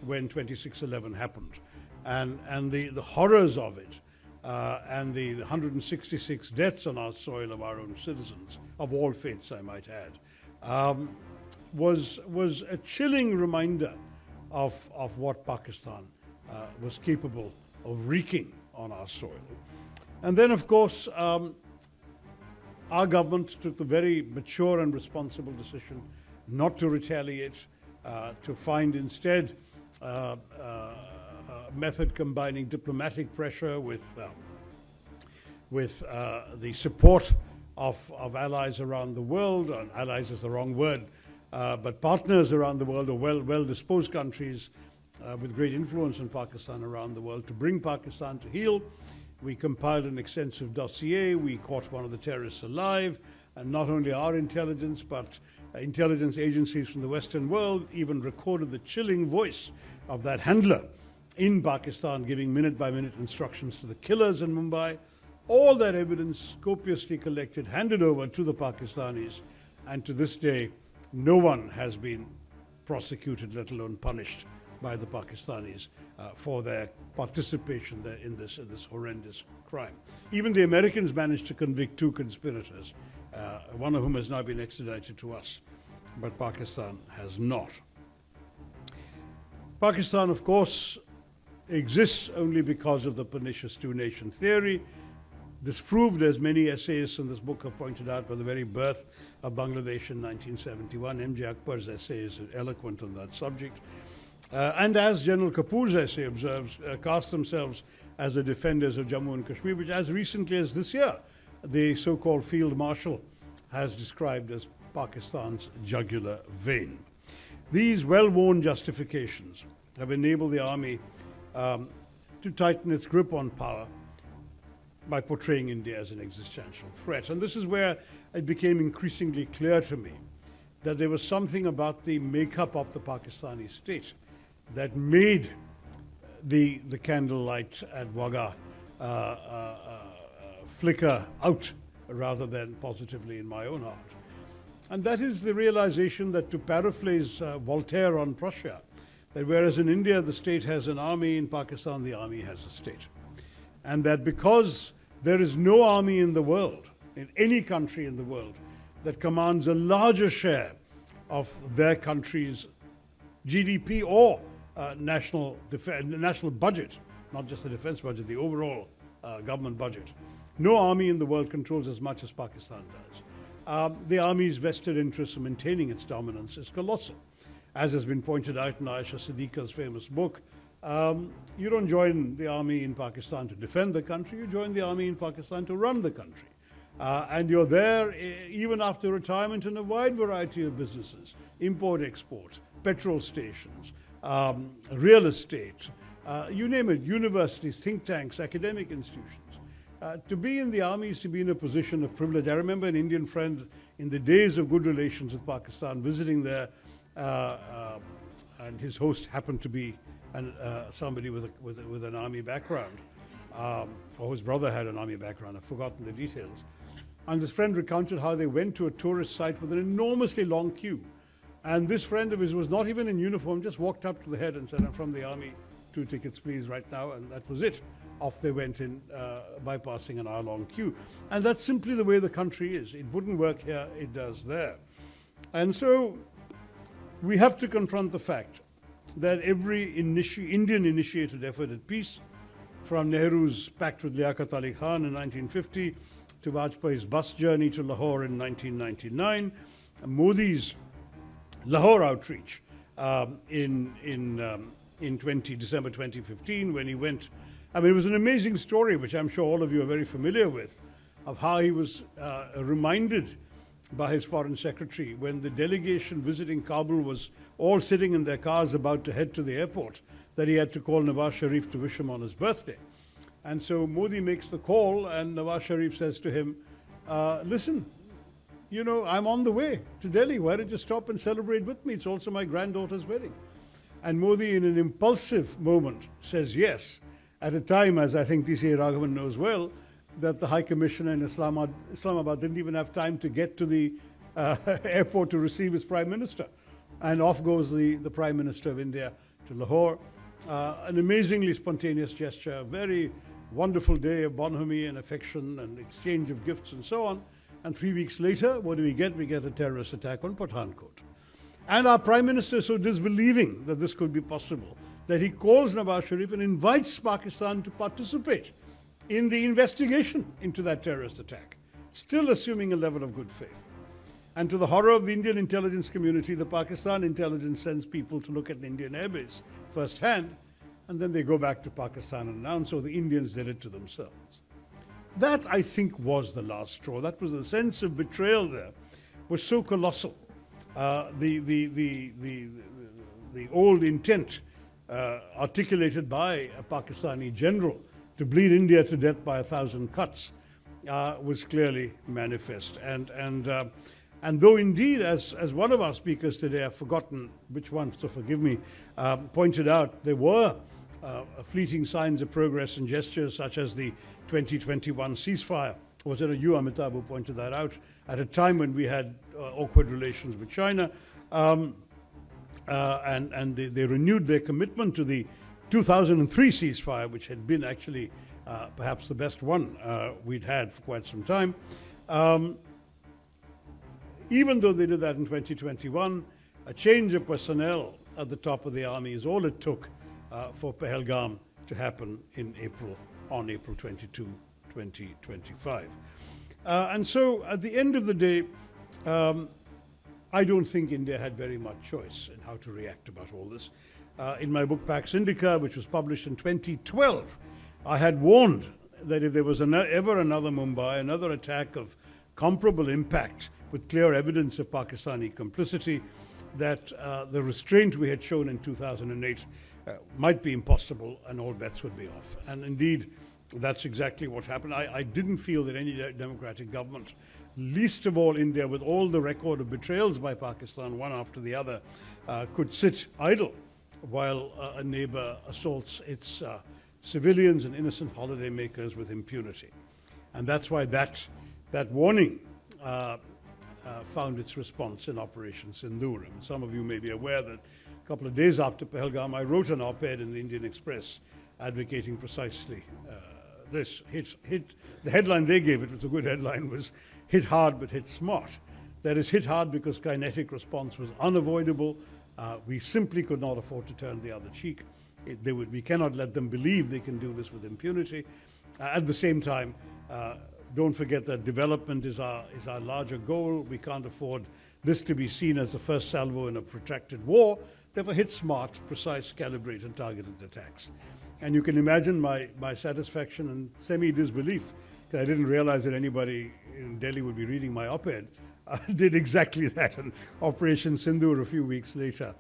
when 26/11 happened, and the horrors of it, and the 166 deaths on our soil of our own citizens, of all faiths I might add, was a chilling reminder of what Pakistan was capable of wreaking on our soil. And then, of course, our government took the very mature and responsible decision not to retaliate, to find instead a method combining diplomatic pressure with the support of allies around the world. And allies is the wrong word, but partners around the world, or well-disposed countries with great influence in Pakistan around the world, to bring Pakistan to heel. We compiled an extensive dossier. We caught one of the terrorists alive, and not only our intelligence, but intelligence agencies from the Western world even recorded the chilling voice of that handler in Pakistan, giving minute-by-minute instructions to the killers in Mumbai. All that evidence, copiously collected, handed over to the Pakistanis, and to this day, no one has been prosecuted, let alone punished, by the Pakistanis for their participation there in this horrendous crime. Even the Americans managed to convict 2 conspirators, one of whom has now been extradited to us, but Pakistan has not. Pakistan, of course, exists only because of the pernicious two-nation theory, disproved, as many essayists in this book have pointed out, by the very birth of Bangladesh in 1971. M.J. Akbar's essay is eloquent on that subject. And as General Kapoor's essay observes, cast themselves as the defenders of Jammu and Kashmir, which as recently as this year, the so-called Field Marshal has described as Pakistan's jugular vein. These well-worn justifications have enabled the army to tighten its grip on power by portraying India as an existential threat. And this is where it became increasingly clear to me that there was something about the makeup of the Pakistani state that made the candlelight at Wagah flicker out rather than positively in my own heart. And that is the realization that, to paraphrase Voltaire on Prussia, that whereas in India the state has an army, in Pakistan the army has a state. And that because there is no army in the world, in any country in the world, that commands a larger share of their country's GDP or national budget, not just the defense budget, the overall government budget. No army in the world controls as much as Pakistan does. The army's vested interest in maintaining its dominance is colossal. As has been pointed out in Aisha Siddiqa's famous book, you don't join the army in Pakistan to defend the country, you join the army in Pakistan to run the country. And you're there even after retirement in a wide variety of businesses: import, export, petrol stations, real estate, you name it, universities, think tanks, academic institutions. To be in the army is to be in a position of privilege. I remember an Indian friend in the days of good relations with Pakistan visiting there, and his host happened to be somebody with an army background, or his brother had an army background. I've forgotten the details. And this friend recounted how they went to a tourist site with an enormously long queue. And this friend of his was not even in uniform, just walked up to the head and said, "I'm from the army, 2 tickets please right now," and that was it. Off they went in, bypassing an hour-long queue. And that's simply the way the country is. It wouldn't work here, it does there. And so we have to confront the fact that every Indian-initiated effort at peace, from Nehru's pact with Liaquat Ali Khan in 1950, to Vajpayee's bus journey to Lahore in 1999, Modi's Lahore outreach in December 2015, when he went. I mean, it was an amazing story, which I'm sure all of you are very familiar with, of how he was reminded by his foreign secretary when the delegation visiting Kabul was all sitting in their cars about to head to the airport, that he had to call Nawaz Sharif to wish him on his birthday. And so Modi makes the call, and Nawaz Sharif says to him, "Listen, you know, I'm on the way to Delhi. Why don't you stop and celebrate with me? It's also my granddaughter's wedding." And Modi, in an impulsive moment, says yes, at a time, as I think D.C. Raghavan knows well, that the High Commissioner in Islamabad didn't even have time to get to the airport to receive his Prime Minister. And off goes the Prime Minister of India to Lahore. An amazingly spontaneous gesture, a very wonderful day of bonhomie and affection and exchange of gifts and so on. And 3 weeks later, what do we get? We get a terrorist attack on Pathankot. And our Prime Minister is so disbelieving that this could be possible that he calls Nawaz Sharif and invites Pakistan to participate in the investigation into that terrorist attack, still assuming a level of good faith. And to the horror of the Indian intelligence community, the Pakistan intelligence sends people to look at the Indian airbase firsthand, and then they go back to Pakistan and announce, so the Indians did it to themselves. That, I think, was the last straw. That was the sense of betrayal there was so colossal. The old intent articulated by a Pakistani general to bleed India to death by 1,000 cuts was clearly manifest. And though indeed, as one of our speakers today, I've forgotten which one, so forgive me, pointed out, there were fleeting signs of progress and gestures such as the 2021 ceasefire. Was it you, Amitabh, who pointed that out at a time when we had awkward relations with China? And they renewed their commitment to the 2003 ceasefire, which had been actually perhaps the best one we'd had for quite some time. Even though they did that in 2021, a change of personnel at the top of the army is all it took for Pahalgam to happen on April 22, 2025. And so at the end of the day, I don't think India had very much choice in how to react about all this. In my book Pax Indica, which was published in 2012, I had warned that if there was ever another Mumbai, another attack of comparable impact with clear evidence of Pakistani complicity, that the restraint we had shown in 2008 might be impossible and all bets would be off. And indeed, that's exactly what happened. I didn't feel that any democratic government, least of all India, with all the record of betrayals by Pakistan, one after the other, could sit idle while a neighbor assaults its civilians and innocent holidaymakers with impunity. And that's why that warning found its response in Operation Sindoor. And some of you may be aware that a couple of days after Pahalgam, I wrote an op-ed in the Indian Express advocating precisely this. The headline they gave, it was a good headline, was "Hit hard but hit smart." That is, hit hard because kinetic response was unavoidable. We simply could not afford to turn the other cheek. We cannot let them believe they can do this with impunity. At the same time, don't forget that development is our larger goal. We can't afford this to be seen as the first salvo in a protracted war. Therefore, hit smart, precise, calibrated, targeted attacks. And you can imagine my satisfaction and semi-disbelief, because I didn't realize that anybody in Delhi would be reading my op-ed. Did exactly that, and Operation Sindoor a few weeks later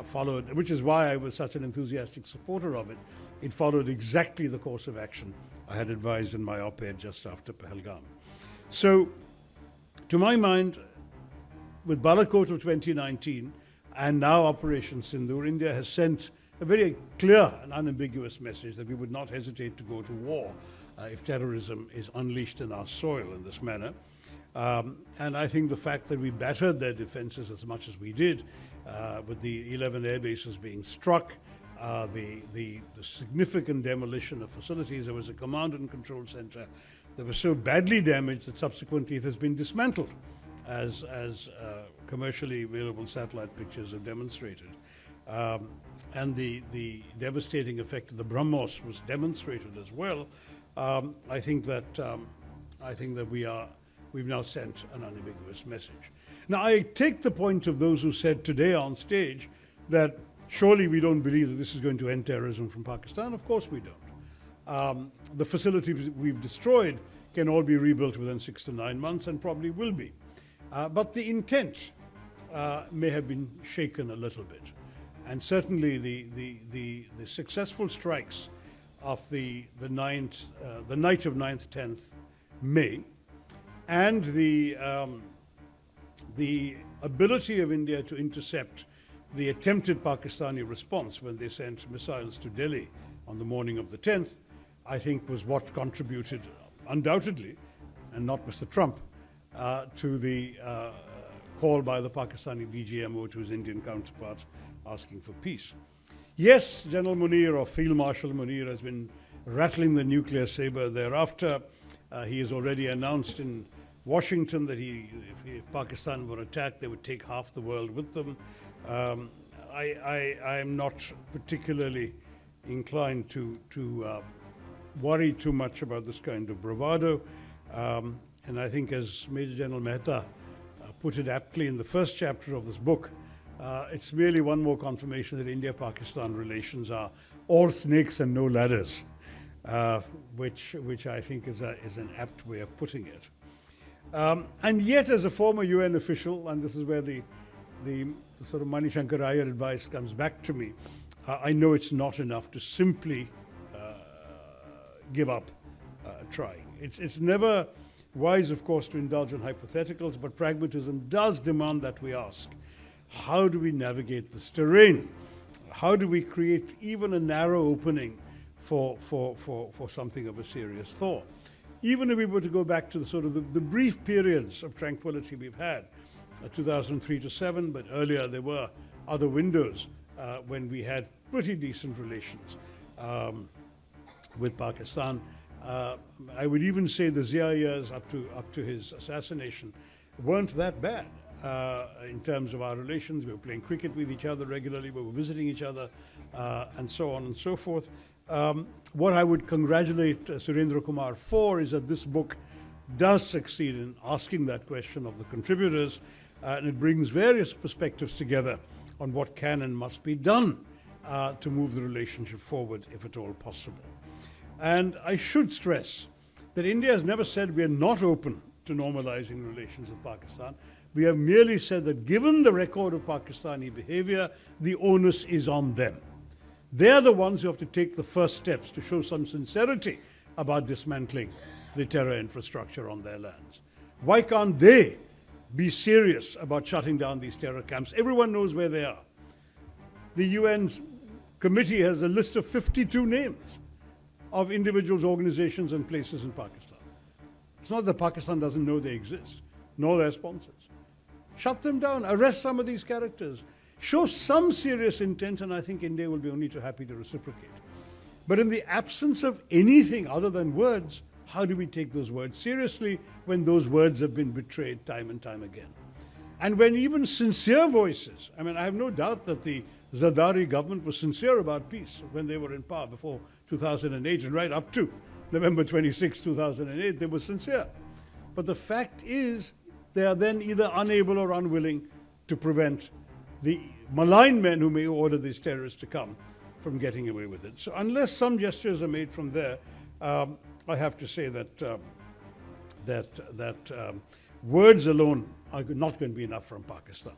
followed, which is why I was such an enthusiastic supporter of it. It followed exactly the course of action I had advised in my op-ed just after Pahalgam. So, to my mind, with Balakot of 2019 and now Operation Sindoor, India has sent a very clear and unambiguous message that we would not hesitate to go to war if terrorism is unleashed in our soil in this manner. And I think the fact that we battered their defenses as much as we did, with the 11 air bases being struck, the significant demolition of facilities. There was a command and control center that was so badly damaged that subsequently it has been dismantled, as commercially available satellite pictures have demonstrated. And the devastating effect of the BrahMos was demonstrated as well. I think that we've now sent an unambiguous message. Now, I take the point of those who said today on stage that surely we don't believe that this is going to end terrorism from Pakistan. Of course we don't. The facilities we've destroyed can all be rebuilt within 6 to 9 months and probably will be. But the intent may have been shaken a little bit. And certainly the successful strikes of the night of 9th, 10th May, and the ability of India to intercept the attempted Pakistani response when they sent missiles to Delhi on the morning of the 10th, I think was what contributed undoubtedly, and not Mr. Trump, to the call by the Pakistani DGMO to his Indian counterpart asking for peace. Yes, General Munir or Field Marshal Munir has been rattling the nuclear saber thereafter. He has already announced in Washington that if Pakistan were attacked, they would take half the world with them. I am not particularly inclined to worry too much about this kind of bravado. And I think, as Major General Mehta put it aptly in the first chapter of this book, it's merely one more confirmation that India-Pakistan relations are all snakes and no ladders, which I think is an apt way of putting it. And yet, as a former UN official, and this is where the sort of Mani Shankar Iyer advice comes back to me, I know it's not enough to simply give up trying. It's never wise, of course, to indulge in hypotheticals, but pragmatism does demand that we ask, how do we navigate this terrain? How do we create even a narrow opening for something of a serious thaw? Even if we were to go back to the sort of the brief periods of tranquility we've had, 2003 to 7, but earlier there were other windows when we had pretty decent relations with Pakistan. I would even say the Zia years up to his assassination weren't that bad in terms of our relations. We were playing cricket with each other regularly, we were visiting each other, and so on and so forth. What I would congratulate Surendra Kumar for is that this book does succeed in asking that question of the contributors, and it brings various perspectives together on what can and must be done to move the relationship forward, if at all possible. And I should stress that India has never said we are not open to normalizing relations with Pakistan. We have merely said that given the record of Pakistani behavior, the onus is on them. They're the ones who have to take the first steps to show some sincerity about dismantling the terror infrastructure on their lands. Why can't they be serious about shutting down these terror camps? Everyone knows where they are. The UN committee has a list of 52 names of individuals, organizations, and places in Pakistan. It's not that Pakistan doesn't know they exist, nor their sponsors. Shut them down, arrest some of these characters, show some serious intent, and I think India will be only too happy to reciprocate. But in the absence of anything other than words, how do we take those words seriously when those words have been betrayed time and time again? And when even sincere voices, I mean, I have no doubt that the Zardari government was sincere about peace when they were in power before 2008 and right up to November 26, 2008, they were sincere. But the fact is, they are then either unable or unwilling to prevent the malign men who may order these terrorists to come from getting away with it. So unless some gestures are made from there, I have to say that words alone are not going to be enough from Pakistan.